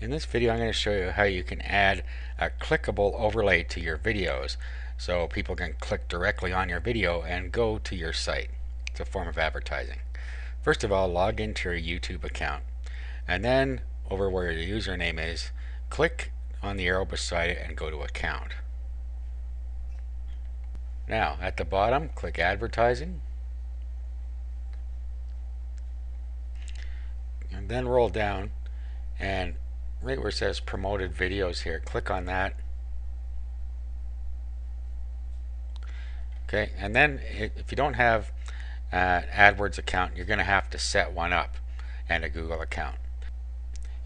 In this video I'm going to show you how you can add a clickable overlay to your videos so people can click directly on your video and go to your site. It's a form of advertising. First of all, log into your YouTube account, and then over where your username is, click on the arrow beside it and go to account. Now at the bottom, click advertising, and then roll down, and right where it says promoted videos here, click on that. Okay, and then if you don't have an AdWords account, you're going to have to set one up and a Google account.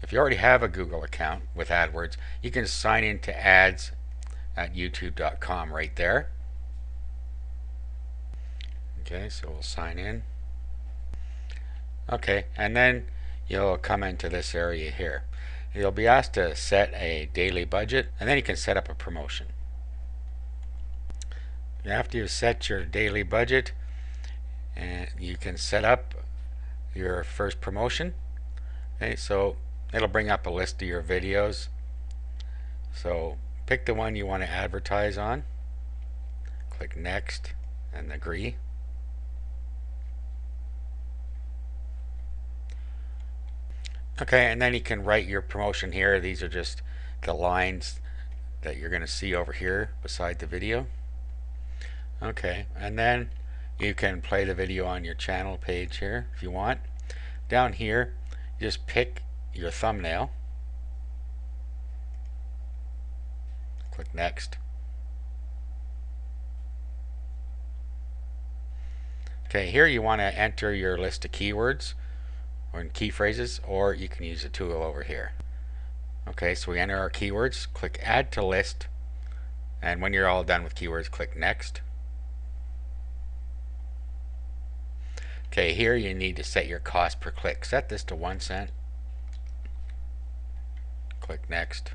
If you already have a Google account with AdWords, you can sign into ads at youtube.com right there. Okay, so we'll sign in. Okay, and then you'll come into this area here. You'll be asked to set a daily budget, and then you can set up a promotion. After you've set your daily budget, and you can set up your first promotion. Okay, so it'll bring up a list of your videos. So pick the one you want to advertise on, click next and agree. Okay, and then you can write your promotion here. These are just the lines that you're going to see over here beside the video. Okay, and then you can play the video on your channel page here if you want. Down here, just pick your thumbnail. Click next. Okay, here you want to enter your list of keywords or in key phrases, or you can use the tool over here. Okay, so we enter our keywords, click add to list, and when you're all done with keywords, click next. Okay, here you need to set your cost per click. Set this to 1 cent. Click next.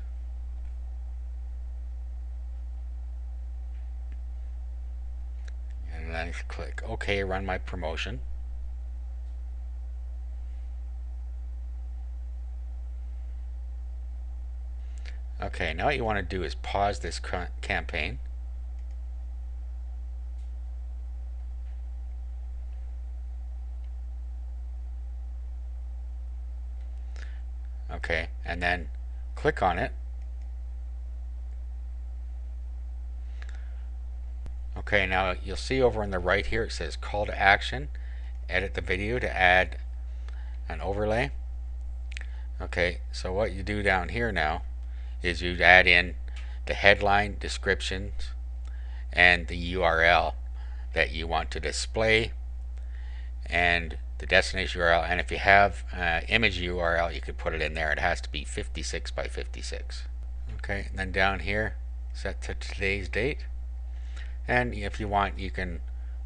And then click OK, run my promotion. Okay, now what you want to do is pause this campaign. Okay, and then click on it. Okay, now you'll see over on the right here it says call to action. Edit the video to add an overlay. Okay, so what you do down here now is you add in the headline, descriptions, and the URL that you want to display, and the destination URL, and if you have image URL, you could put it in there. It has to be 56 by 56. Okay, and then down here, set to today's date, and if you want, you can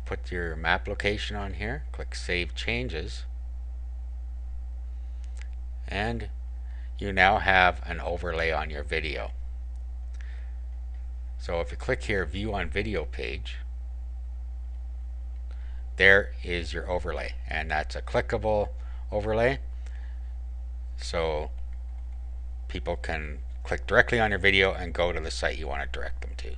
put your map location on here. Click Save Changes, and you now have an overlay on your video. So if you click here, View on Video page, there is your overlay, and that's a clickable overlay, so people can click directly on your video and go to the site you want to direct them to.